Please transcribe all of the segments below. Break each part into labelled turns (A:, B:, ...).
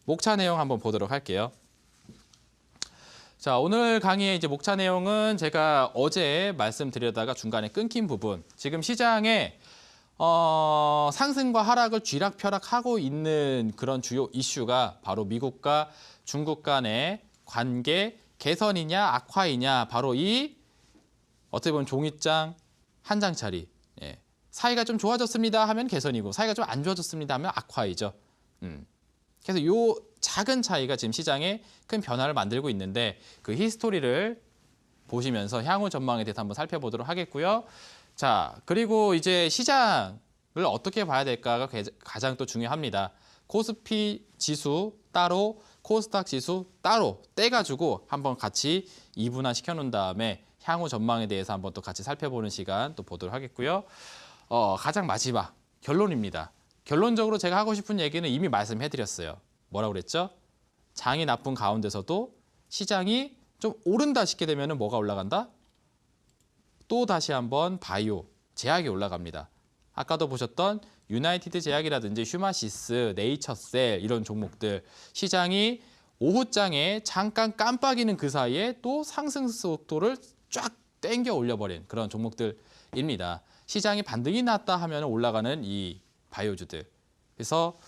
A: 목차 내용 한번 보도록 할게요. 자, 오늘 강의의 이제 목차 내용은 제가 어제 말씀드리다가 중간에 끊긴 부분. 지금 시장에 상승과 하락을 쥐락펴락하고 있는 그런 주요 이슈가 바로 미국과 중국 간의 관계 개선이냐 악화이냐, 바로 이 어떻게 보면 종이장 한 장짜리. 예. 사이가 좀 좋아졌습니다 하면 개선이고, 사이가 좀 안 좋아졌습니다 하면 악화이죠. 그래서 요 작은 차이가 지금 시장에 큰 변화를 만들고 있는데, 그 히스토리를 보시면서 향후 전망에 대해서 한번 살펴보도록 하겠고요. 자, 그리고 이제 시장을 어떻게 봐야 될까가 가장 또 중요합니다. 코스피 지수 따로, 코스닥 지수 따로 떼가지고 한번 같이 이분화 시켜놓은 다음에 향후 전망에 대해서 한번 또 같이 살펴보는 시간 또 보도록 하겠고요. 가장 마지막 결론입니다. 결론적으로 제가 하고 싶은 얘기는 이미 말씀해드렸어요. 뭐라고 그랬죠? 장이 나쁜 가운데서도 시장이 좀 오른다 싶게 되면 뭐가 올라간다? 또 다시 한번 바이오, 제약이 올라갑니다. 아까도 보셨던 유나이티드 제약이라든지 휴마시스, 네이처셀 이런 종목들, 시장이 오후장에 잠깐 깜빡이는 그 사이에 또 상승 속도를 쫙 땡겨 올려버린 그런 종목들입니다. 시장이 반등이 났다 하면 올라가는 이 바이오주들. 그래서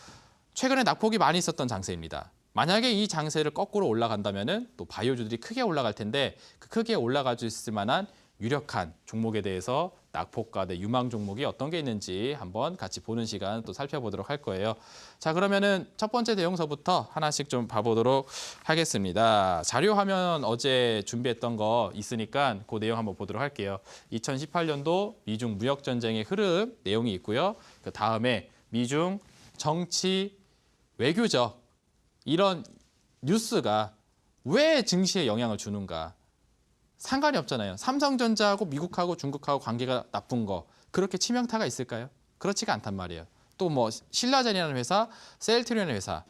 A: 최근에 낙폭이 많이 있었던 장세입니다. 만약에 이 장세를 거꾸로 올라간다면 또 바이오주들이 크게 올라갈 텐데, 그 크게 올라갈 수 있을 만한 유력한 종목에 대해서 낙폭과 유망 종목이 어떤 게 있는지 한번 같이 보는 시간 또 살펴보도록 할 거예요. 자, 그러면은 첫 번째 내용서부터 하나씩 좀 봐보도록 하겠습니다. 자료 화면 어제 준비했던 거 있으니까 그 내용 한번 보도록 할게요. 2018년도 미중 무역 전쟁의 흐름 내용이 있고요. 그 다음에 미중 정치 외교적 이런 뉴스가 왜 증시에 영향을 주는가? 상관이 없잖아요. 삼성전자하고 미국하고 중국하고 관계가 나쁜 거, 그렇게 치명타가 있을까요? 그렇지가 않단 말이에요. 또 뭐 신라젠이라는 회사, 셀트리온이라는 회사,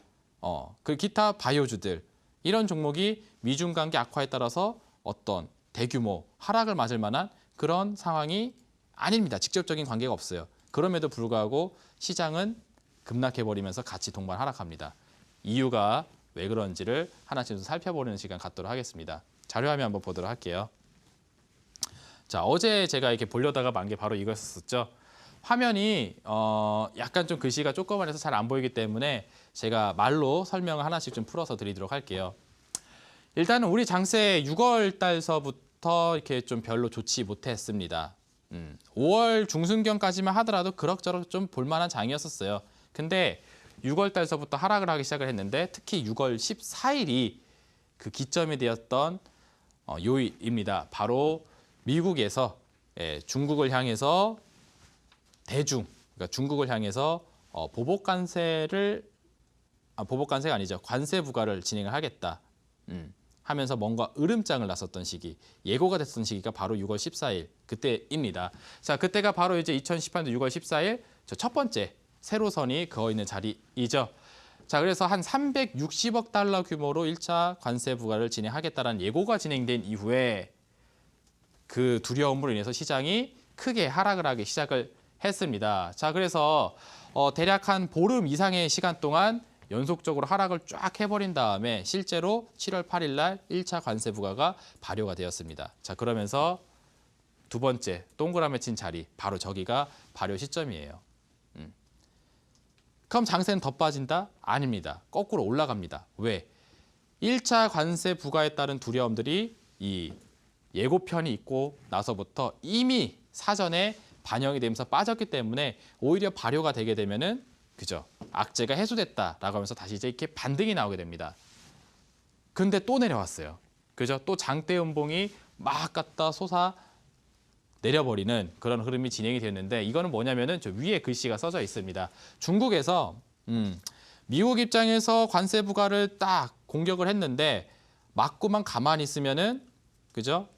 A: 그 기타 바이오주들, 이런 종목이 미중 관계 악화에 따라서 어떤 대규모 하락을 맞을 만한 그런 상황이 아닙니다. 직접적인 관계가 없어요. 그럼에도 불구하고 시장은 급락해버리면서 같이 동반 하락합니다. 이유가 왜 그런지를 하나씩 좀 살펴보는 시간 갖도록 하겠습니다. 자료화면 한번 보도록 할게요. 자, 어제 제가 이렇게 보려다가 만 게 바로 이거였었죠. 화면이 약간 좀 글씨가 조그만해서 잘 안 보이기 때문에 제가 말로 설명을 하나씩 좀 풀어서 드리도록 할게요. 일단은 우리 장세 6월 달서부터 이렇게 좀 별로 좋지 못했습니다. 5월 중순경까지만 하더라도 그럭저럭 좀 볼만한 장이었었어요. 근데 6월 달서부터 하락을 하기 시작을 했는데, 특히 6월 14일이 그 기점이 되었던 요일입니다. 바로 미국에서 중국을 향해서 그러니까 중국을 향해서 보복관세가 아니죠. 관세 부과를 진행을 하겠다 하면서 뭔가 으름장을 놨었던 시기, 예고가 됐던 시기가 바로 6월 14일 그때입니다. 자, 그때가 바로 이제 2018년 6월 14일 저 첫 번째 세로선이 그어 있는 자리이죠. 자, 그래서 한 360억 달러 규모로 1차 관세 부과를 진행하겠다는 예고가 진행된 이후에 그 두려움으로 인해서 시장이 크게 하락을 하기 시작을 했습니다. 자, 그래서 대략 한 보름 이상의 시간 동안 연속적으로 하락을 쫙 해버린 다음에 실제로 7월 8일 날 1차 관세 부과가 발효가 되었습니다. 자, 그러면서 두 번째 동그라미 친 자리, 바로 저기가 발효 시점이에요. 그럼 장세는 더 빠진다? 아닙니다. 거꾸로 올라갑니다. 왜? 1차 관세 부과에 따른 두려움들이 이 예고편이 있고 나서부터 이미 사전에 반영이 되면서 빠졌기 때문에 오히려 발효가 되게 되면은, 그죠? 악재가 해소됐다라고 하면서 다시 이제 이렇게 반등이 나오게 됩니다. 근데 또 내려왔어요. 그죠? 또 장대 음봉이 막 갖다 솟아 내려버리는 그런 흐름이 진행이 됐는데, 이거는 뭐냐면은 저 위에 글씨가 써져 있습니다. 중국에서 미국 입장에서 관세 부과를 딱 공격을 했는데 맞고만 가만히 있으면은, 그죠?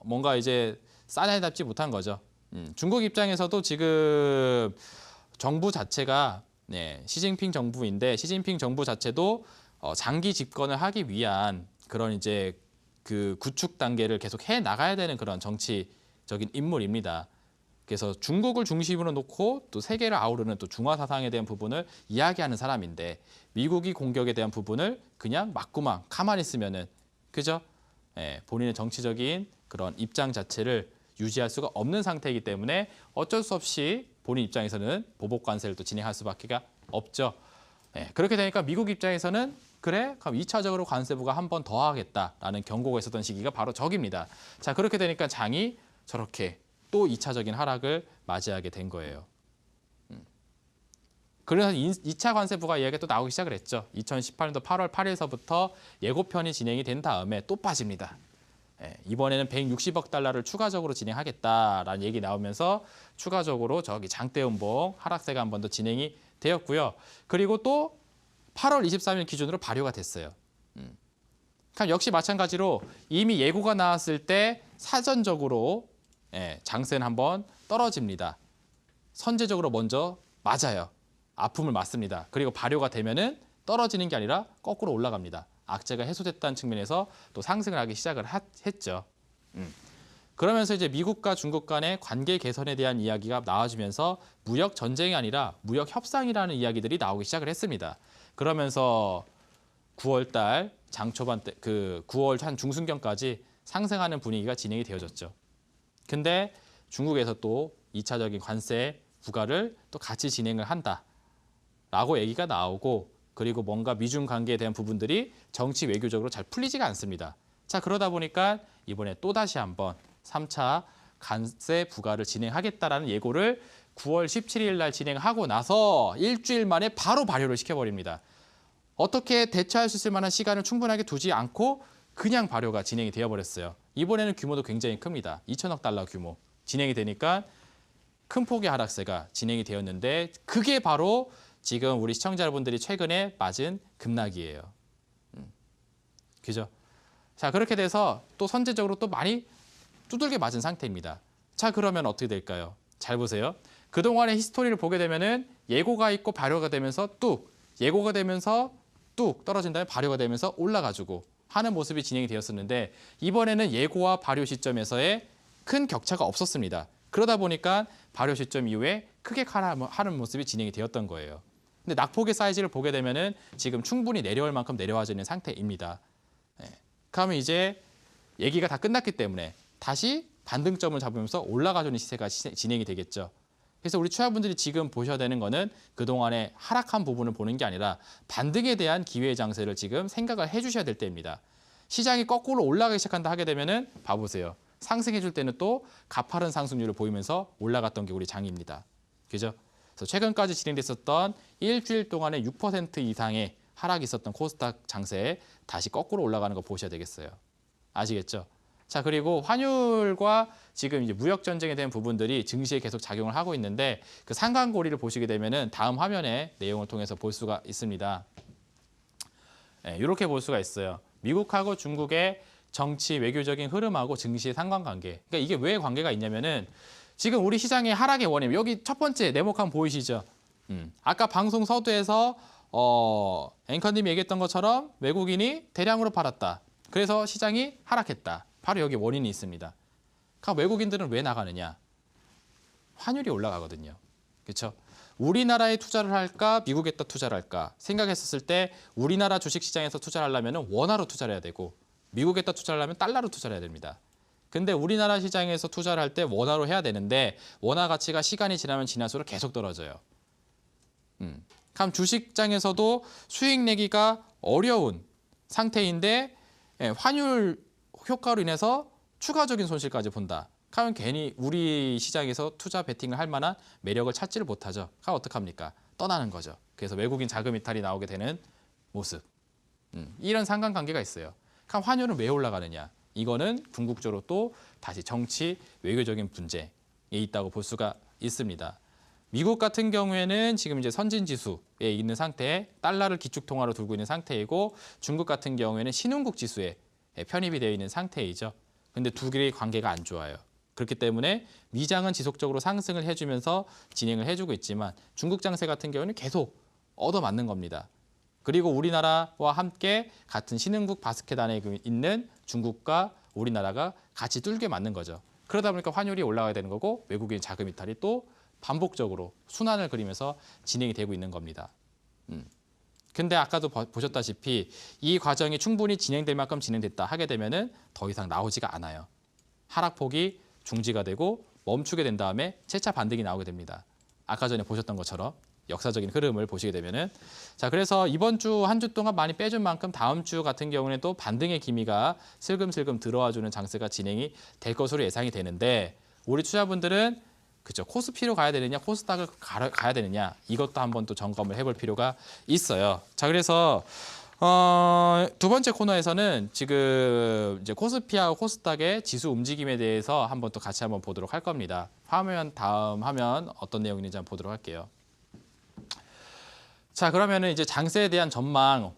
A: 뭔가 이제 싸나이답지 못한 거죠. 중국 입장에서도 지금 정부 자체가 시진핑 정부인데, 시진핑 정부 자체도 장기 집권을 하기 위한 그런 이제 그 구축 단계를 계속 해 나가야 되는 그런 정치적인 인물입니다. 그래서 중국을 중심으로 놓고 또 세계를 아우르는 또 중화 사상에 대한 부분을 이야기하는 사람인데 미국이 공격에 대한 부분을 그냥 맞고만 가만히 있으면은 그죠? 예, 본인의 정치적인 그런 입장 자체를 유지할 수가 없는 상태이기 때문에 어쩔 수 없이 본인 입장에서는 보복 관세를 또 진행할 수밖에 없죠. 예, 그렇게 되니까 미국 입장에서는 그래, 그럼 2차적으로 관세부가 한 번 더 하겠다라는 경고가 있었던 시기가 바로 저기입니다. 자, 그렇게 되니까 장이 저렇게 또 2차적인 하락을 맞이하게 된 거예요. 그래서 2차 관세부가 이야기가 또 나오기 시작을 했죠. 2018년도 8월 8일서부터 예고편이 진행이 된 다음에 또 빠집니다. 예, 이번에는 160억 달러를 추가적으로 진행하겠다라는 얘기 나오면서 추가적으로 저기 장대음봉 하락세가 한 번 더 진행이 되었고요. 그리고 또 8월 23일 기준으로 발효가 됐어요. 그럼 역시 마찬가지로 이미 예고가 나왔을 때 사전적으로 장세는 한번 떨어집니다. 선제적으로 먼저 맞아요. 아픔을 맞습니다. 그리고 발효가 되면은 떨어지는 게 아니라 거꾸로 올라갑니다. 악재가 해소됐다는 측면에서 또 상승을 하기 시작을 했죠. 그러면서 이제 미국과 중국 간의 관계 개선에 대한 이야기가 나와주면서 무역 전쟁이 아니라 무역 협상이라는 이야기들이 나오기 시작을 했습니다. 그러면서 9월 달 장 초반 때 그 9월 한 중순경까지 상승하는 분위기가 진행이 되어졌죠. 근데 중국에서 또 2차적인 관세 부과를 또 같이 진행을 한다라고 얘기가 나오고 그리고 뭔가 미중 관계에 대한 부분들이 정치 외교적으로 잘 풀리지가 않습니다. 자, 그러다 보니까 이번에 또다시 한번 3차 관세 부과를 진행하겠다라는 예고를 9월 17일 날 진행하고 나서 일주일 만에 바로 발효를 시켜버립니다. 어떻게 대처할 수 있을 만한 시간을 충분하게 두지 않고 그냥 발효가 진행이 되어버렸어요. 이번에는 규모도 굉장히 큽니다. 2천억 달러 규모 진행이 되니까 큰 폭의 하락세가 진행이 되었는데 그게 바로 지금 우리 시청자 여러분들이 최근에 맞은 급락이에요. 그죠? 자, 그렇게 돼서 또 선제적으로 또 많이 두들겨 맞은 상태입니다. 자, 그러면 어떻게 될까요? 잘 보세요. 그동안의 히스토리를 보게 되면은 예고가 있고 발효가 되면서 뚝, 예고가 되면서 뚝 떨어진 다음에 발효가 되면서 올라가지고 하는 모습이 진행이 되었었는데 이번에는 예고와 발효 시점에서의 큰 격차가 없었습니다. 그러다 보니까 발효 시점 이후에 크게 하는 모습이 진행이 되었던 거예요. 근데 낙폭의 사이즈를 보게 되면은 지금 충분히 내려올 만큼 내려와져 있는 상태입니다. 그러면 이제 얘기가 다 끝났기 때문에 다시 반등점을 잡으면서 올라가주는 시세가 진행이 되겠죠. 그래서 우리 투자분들이 지금 보셔야 되는 거는 그동안의 하락한 부분을 보는 게 아니라 반등에 대한 기회 장세를 지금 생각을 해주셔야 될 때입니다. 시장이 거꾸로 올라가기 시작한다 하게 되면은 봐보세요. 상승해 줄 때는 또 가파른 상승률을 보이면서 올라갔던 게 우리 장입니다. 그죠? 그래서 최근까지 진행됐었던 일주일 동안에 6% 이상의 하락이 있었던 코스닥 장세에 다시 거꾸로 올라가는 거 보셔야 되겠어요. 아시겠죠? 자, 그리고 환율과 지금 이제 무역 전쟁에 대한 부분들이 증시에 계속 작용을 하고 있는데 그 상관고리를 보시게 되면은 다음 화면에 내용을 통해서 볼 수가 있습니다. 이렇게 볼 수가 있어요. 미국하고 중국의 정치 외교적인 흐름하고 증시의 상관관계. 그러니까 이게 왜 관계가 있냐면은 지금 우리 시장의 하락의 원인 여기 첫 번째 네모칸 보이시죠? 아까 방송 서두에서 앵커님이 얘기했던 것처럼 외국인이 대량으로 팔았다. 그래서 시장이 하락했다. 바로 여기 원인이 있습니다. 그러니까 외국인들은 왜 나가느냐? 환율이 올라가거든요. 그렇죠? 우리나라에 투자를 할까, 미국에다 투자를 할까 생각했었을 때 우리나라 주식시장에서 투자를 하려면 원화로 투자를 해야 되고 미국에다 투자를 하면 달러로 투자를 해야 됩니다. 근데 우리나라 시장에서 투자를 할 때 원화로 해야 되는데 원화 가치가 시간이 지나면 지날수록 계속 떨어져요. 그럼 주식장에서도 수익 내기가 어려운 상태인데 환율 효과로 인해서 추가적인 손실까지 본다. 그러면 괜히 우리 시장에서 투자 베팅을 할 만한 매력을 찾지를 못하죠. 그럼 어떡합니까? 떠나는 거죠. 그래서 외국인 자금 이탈이 나오게 되는 모습. 이런 상관관계가 있어요. 그럼 환율은 왜 올라가느냐? 이거는 궁극적으로 또 다시 정치, 외교적인 문제에 있다고 볼 수가 있습니다. 미국 같은 경우에는 지금 이제 선진 지수에 있는 상태에 달러를 기축통화로 두고 있는 상태이고 중국 같은 경우에는 신흥국 지수에 편입이 되어 있는 상태이죠. 근데 두 개의 관계가 안 좋아요. 그렇기 때문에 미장은 지속적으로 상승을 해주면서 진행을 해주고 있지만 중국 장세 같은 경우는 계속 얻어맞는 겁니다. 그리고 우리나라와 함께 같은 신흥국 바스켓 안에 있는 중국과 우리나라가 같이 뚫게 맞는 거죠. 그러다 보니까 환율이 올라가야 되는 거고 외국인 자금 이탈이 또 반복적으로 순환을 그리면서 진행이 되고 있는 겁니다. 근데 아까도 보셨다시피 이 과정이 충분히 진행될 만큼 진행됐다 하게 되면은 더 이상 나오지가 않아요. 하락폭이 중지가 되고 멈추게 된 다음에 재차 반등이 나오게 됩니다. 아까 전에 보셨던 것처럼 역사적인 흐름을 보시게 되면은 자, 그래서 이번 주 한 주 동안 많이 빼준 만큼 다음 주 같은 경우는 또 반등의 기미가 슬금슬금 들어와주는 장세가 진행이 될 것으로 예상이 되는데 우리 투자분들은 그죠, 코스피로 가야 되느냐 코스닥을 가야 되느냐 이것도 한번 또 점검을 해볼 필요가 있어요. 자, 그래서 두 번째 코너에서는 지금 이제 코스피하고 코스닥의 지수 움직임에 대해서 한번 또 같이 한번 보도록 할 겁니다. 다음 화면 어떤 내용이 있는지 한번 보도록 할게요. 자, 그러면은 이제 장세에 대한 전망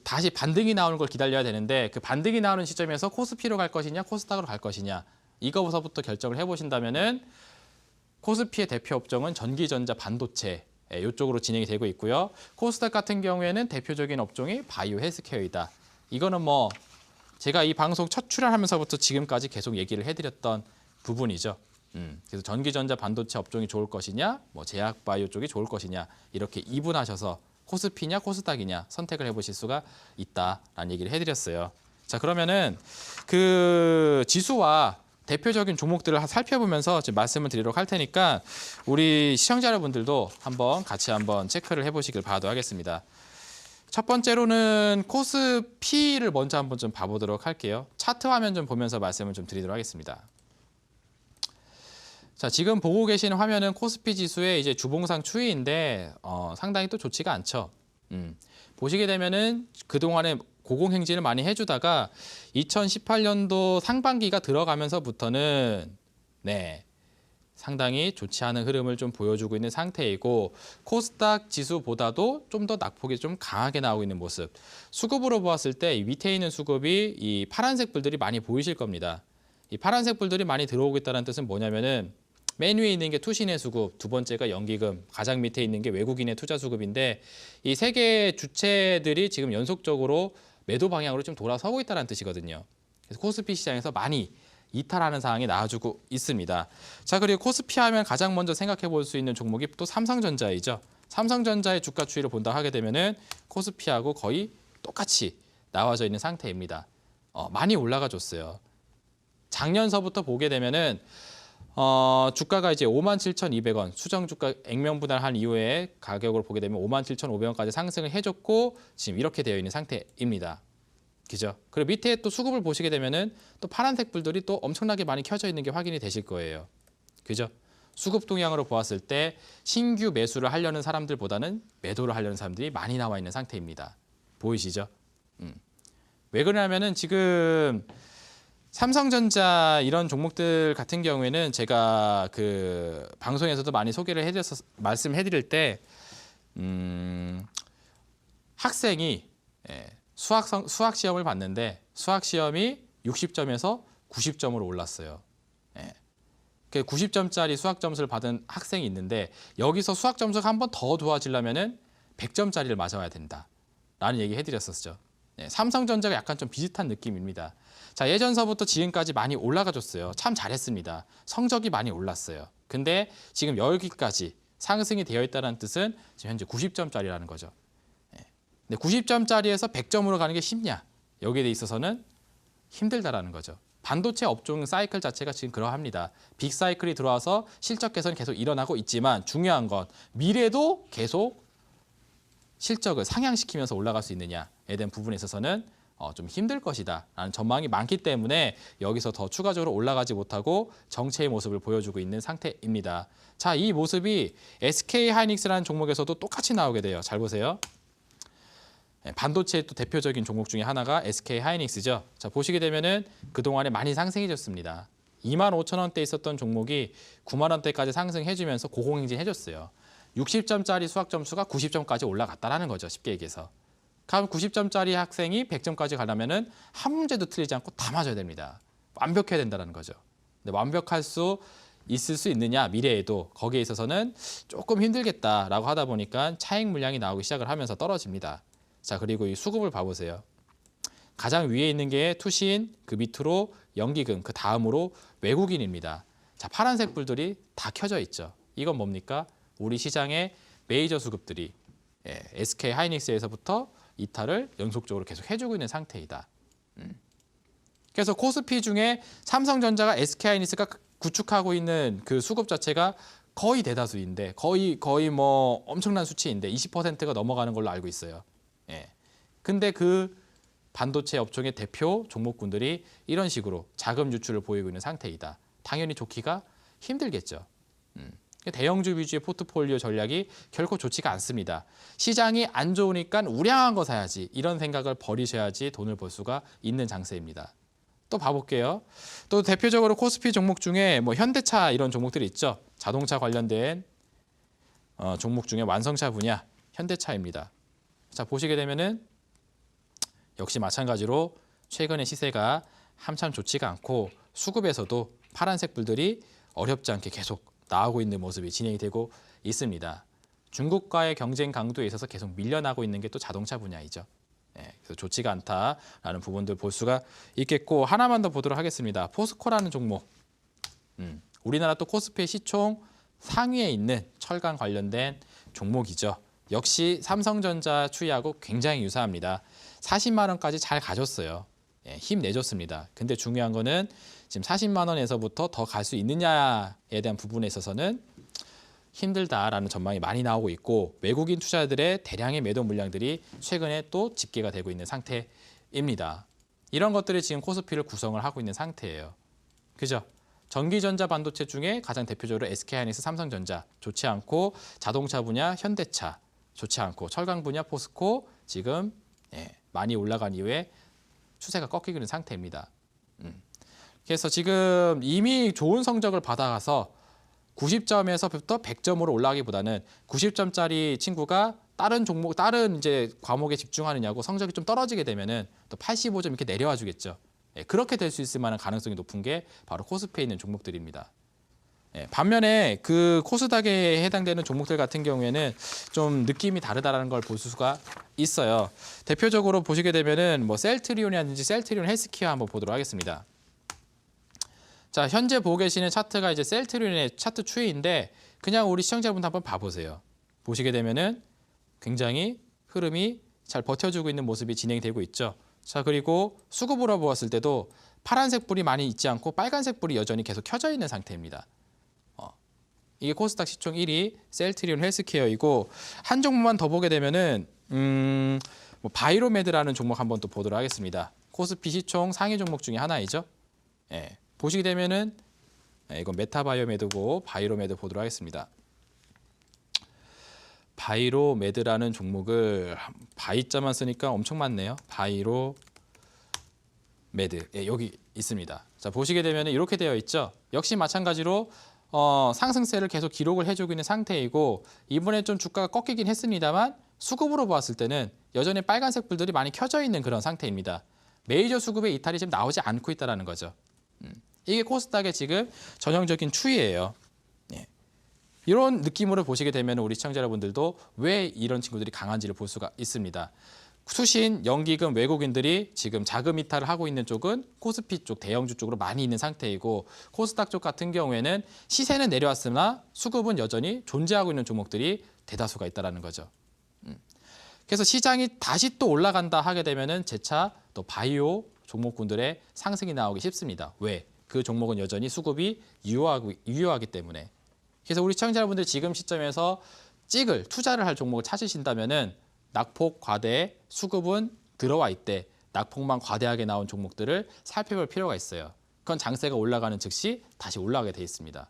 A: 다시 반등이 나오는 걸 기다려야 되는데 그 반등이 나오는 시점에서 코스피로 갈 것이냐 코스닥으로 갈 것이냐 이거부터 결정을 해보신다면은 코스피의 대표 업종은 전기전자 반도체 이쪽으로 진행이 되고 있고요. 코스닥 같은 경우에는 대표적인 업종이 바이오 헬스케어이다. 이거는 뭐 제가 이 방송 첫 출연하면서부터 지금까지 계속 얘기를 해드렸던 부분이죠. 그래서 전기전자 반도체 업종이 좋을 것이냐, 뭐 제약 바이오 쪽이 좋을 것이냐 이렇게 이분하셔서 코스피냐 코스닥이냐 선택을 해보실 수가 있다라는 얘기를 해드렸어요. 자, 그러면은 그 지수와 대표적인 종목들을 살펴보면서 지금 말씀을 드리도록 할 테니까 우리 시청자 여러분들도 같이 한번 체크를 해보시길 바라도록 하겠습니다. 첫 번째로는 코스피를 먼저 한번 좀 봐보도록 할게요. 차트 화면 좀 보면서 말씀을 좀 드리도록 하겠습니다. 자, 지금 보고 계시는 화면은 코스피 지수의 이제 주봉상 추이인데 상당히 또 좋지가 않죠. 보시게 되면은 그동안에 고공행진을 많이 해주다가 2018년도 상반기가 들어가면서부터는 상당히 좋지 않은 흐름을 좀 보여주고 있는 상태이고 코스닥 지수보다도 좀 더 낙폭이 좀 강하게 나오고 있는 모습. 수급으로 보았을 때 이 밑에 있는 수급이 이 파란색 불들이 많이 보이실 겁니다. 이 파란색 불들이 많이 들어오고 있다는 뜻은 뭐냐면은 맨 위에 있는 게 투신의 수급, 두 번째가 연기금, 가장 밑에 있는 게 외국인의 투자 수급인데 이 세 개의 주체들이 지금 연속적으로 매도 방향으로 좀 돌아서고 있다는 뜻이거든요. 그래서 코스피 시장에서 많이 이탈하는 상황이 나와주고 있습니다. 자, 그리고 코스피 하면 가장 먼저 생각해 볼 수 있는 종목이 또 삼성전자이죠. 삼성전자의 주가 추이를 본다 하게 되면은 코스피하고 거의 똑같이 나와져 있는 상태입니다. 많이 올라가 줬어요. 작년서부터 보게 되면은 주가가 이제 57,200원 수정 주가 액면 분할한 이후에 가격으로 보게 되면 57,500원까지 상승을 해줬고 지금 이렇게 되어 있는 상태입니다. 그죠? 그리고 밑에 또 수급을 보시게 되면은 또 파란색 불들이 또 엄청나게 많이 켜져 있는 게 확인이 되실 거예요. 그죠? 수급 동향으로 보았을 때 신규 매수를 하려는 사람들보다는 매도를 하려는 사람들이 많이 나와 있는 상태입니다. 보이시죠? 왜 그러냐면은 지금 삼성전자 이런 종목들 같은 경우에는 제가 그 방송에서도 많이 소개를 해드려서 말씀해드릴 때 학생이 수학 시험을 봤는데 수학 시험이 60점에서 90점으로 올랐어요. 그 90점짜리 수학 점수를 받은 학생이 있는데 여기서 수학 점수가 한 번 더 좋아지려면은 100점짜리를 맞아야 된다라는 얘기 해드렸었죠. 삼성전자가 약간 좀 비슷한 느낌입니다. 자, 예전서부터 지금까지 많이 올라가 줬어요. 참 잘했습니다. 성적이 많이 올랐어요. 근데 지금 여기까지 상승이 되어 있다는 뜻은 지금 현재 90점짜리라는 거죠. 근데 90점짜리에서 100점으로 가는 게 쉽냐? 여기에 대해 있어서는 힘들다라는 거죠. 반도체 업종 사이클 자체가 지금 그러합니다. 빅 사이클이 들어와서 실적 개선이 계속 일어나고 있지만 중요한 건 미래도 계속 실적을 상향시키면서 올라갈 수 있느냐에 대한 부분에 있어서는 좀 힘들 것이다 라는 전망이 많기 때문에 여기서 더 추가적으로 올라가지 못하고 정체의 모습을 보여주고 있는 상태입니다. 자, 이 모습이 SK하이닉스라는 종목에서도 똑같이 나오게 돼요. 잘 보세요. 반도체의 또 대표적인 종목 중에 하나가 SK하이닉스죠. 자, 보시게 되면은 그동안에 많이 상승해줬습니다. 25,000원대 있었던 종목이 9만 원대까지 상승해주면서 고공행진해줬어요. 60점짜리 수학 점수가 90점까지 올라갔다라는 거죠. 쉽게 얘기해서. 그럼 90점짜리 학생이 100점까지 가려면은 한 문제도 틀리지 않고 다 맞아야 됩니다. 완벽해야 된다는 거죠. 근데 완벽할 수 있을 수 있느냐 미래에도 거기에 있어서는 조금 힘들겠다라고 하다 보니까 차익 물량이 나오기 시작을 하면서 떨어집니다. 자, 그리고 이 수급을 봐보세요. 가장 위에 있는 게 투신, 그 밑으로 연기금, 그 다음으로 외국인입니다. 자, 파란색 불들이 다 켜져 있죠. 이건 뭡니까? 우리 시장의 메이저 수급들이 SK 하이닉스에서부터 이탈을 연속적으로 계속 해주고 있는 상태이다. 그래서 코스피 중에 삼성전자가 SK 하이닉스가 구축하고 있는 그 수급 자체가 거의 대다수인데 거의 뭐 엄청난 수치인데 20%가 넘어가는 걸로 알고 있어요. 근데 그 반도체 업종의 대표 종목군들이 이런 식으로 자금 유출을 보이고 있는 상태이다. 당연히 좋기가 힘들겠죠. 대형주 위주의 포트폴리오 전략이 결코 좋지가 않습니다. 시장이 안 좋으니까 우량한 거 사야지 이런 생각을 버리셔야지 돈을 벌 수가 있는 장세입니다. 또 봐볼게요. 또 대표적으로 코스피 종목 중에 뭐 현대차 이런 종목들이 있죠. 자동차 관련된 종목 중에 완성차 분야 현대차입니다. 자, 보시게 되면은 역시 마찬가지로 최근에 시세가 한참 좋지가 않고 수급에서도 파란색 불들이 어렵지 않게 계속 나오고 있는 모습이 진행이 되고 있습니다. 중국과의 경쟁 강도에 있어서 계속 밀려나고 있는 게 또 자동차 분야이죠. 그래서 좋지가 않다라는 부분들 볼 수가 있겠고, 하나만 더 보도록 하겠습니다. 포스코라는 종목. 우리나라 또 코스피 시총 상위에 있는 철강 관련된 종목이죠. 역시 삼성전자 추이하고 굉장히 유사합니다. 40만 원까지 잘 가졌어요. 힘내줬습니다. 근데 중요한 거는 지금 40만 원에서부터 더 갈 수 있느냐에 대한 부분에 있어서는 힘들다라는 전망이 많이 나오고 있고, 외국인 투자자들의 대량의 매도 물량들이 최근에 또 집계가 되고 있는 상태입니다. 이런 것들이 지금 코스피를 구성을 하고 있는 상태예요. 그죠? 전기전자 반도체 중에 가장 대표적으로 SK하이닉스, 삼성전자 좋지 않고, 자동차 분야 현대차 좋지 않고, 철강 분야 포스코 지금 많이 올라간 이후에 추세가 꺾이고 있는 상태입니다. 그래서 지금 이미 좋은 성적을 받아가서 90점에서부터 100점으로 올라가기보다는 90점짜리 친구가 다른 종목, 다른 이제 과목에 집중하느냐고 성적이 좀 떨어지게 되면은 또 85점 이렇게 내려와 주겠죠. 그렇게 될 수 있을 만한 가능성이 높은 게 바로 코스피에 있는 종목들입니다. 반면에 그 코스닥에 해당되는 종목들 같은 경우에는 좀 느낌이 다르다라는 걸 볼 수가 있어요. 대표적으로 보시게 되면은 뭐 셀트리온이라든지 셀트리온 헬스케어 한번 보도록 하겠습니다. 자, 현재 보고 계시는 차트가 이제 셀트리온의 차트 추이인데, 그냥 우리 시청자분들 한번 봐보세요. 보시게 되면은 굉장히 흐름이 잘 버텨주고 있는 모습이 진행되고 있죠. 자, 그리고 수급으로 보았을 때도 파란색 불이 많이 있지 않고 빨간색 불이 여전히 계속 켜져 있는 상태입니다. 이게 코스닥 시총 1위 셀트리온 헬스케어이고, 한 종목만 더 보게 되면은 뭐 바이로메드라는 종목 한번 또 보도록 하겠습니다. 코스피 시총 상위 종목 중에 하나이죠. 보시게 되면은 이건 메타바이오메드고 바이로메드 보도록 하겠습니다. 바이로메드라는 종목을 바이자만 쓰니까 엄청 많네요. 바이로메드 여기 있습니다. 자, 보시게 되면 이렇게 되어 있죠. 역시 마찬가지로 상승세를 계속 기록을 해주고 있는 상태이고, 이번에 좀 주가가 꺾이긴 했습니다만 수급으로 보았을 때는 여전히 빨간색 불들이 많이 켜져 있는 그런 상태입니다. 메이저 수급의 이탈이 지금 나오지 않고 있다는 거죠. 이게 코스닥의 지금 전형적인 추이예요. 이런 느낌으로 보시게 되면 우리 시청자 여러분들도 왜 이런 친구들이 강한지를 볼 수가 있습니다. 수신, 연기금, 외국인들이 지금 자금 이탈을 하고 있는 쪽은 코스피 쪽, 대형주 쪽으로 많이 있는 상태이고, 코스닥 쪽 같은 경우에는 시세는 내려왔으나 수급은 여전히 존재하고 있는 종목들이 대다수가 있다는 거죠. 그래서 시장이 다시 또 올라간다 하게 되면은 재차 또 바이오 종목군들의 상승이 나오기 쉽습니다. 왜? 그 종목은 여전히 수급이 유효하기 때문에. 그래서 우리 시청자 여러분들 지금 시점에서 투자를 할 종목을 찾으신다면은 낙폭 과대, 수급은 들어와 있대, 낙폭만 과대하게 나온 종목들을 살펴볼 필요가 있어요. 그건 장세가 올라가는 즉시 다시 올라가게 돼 있습니다.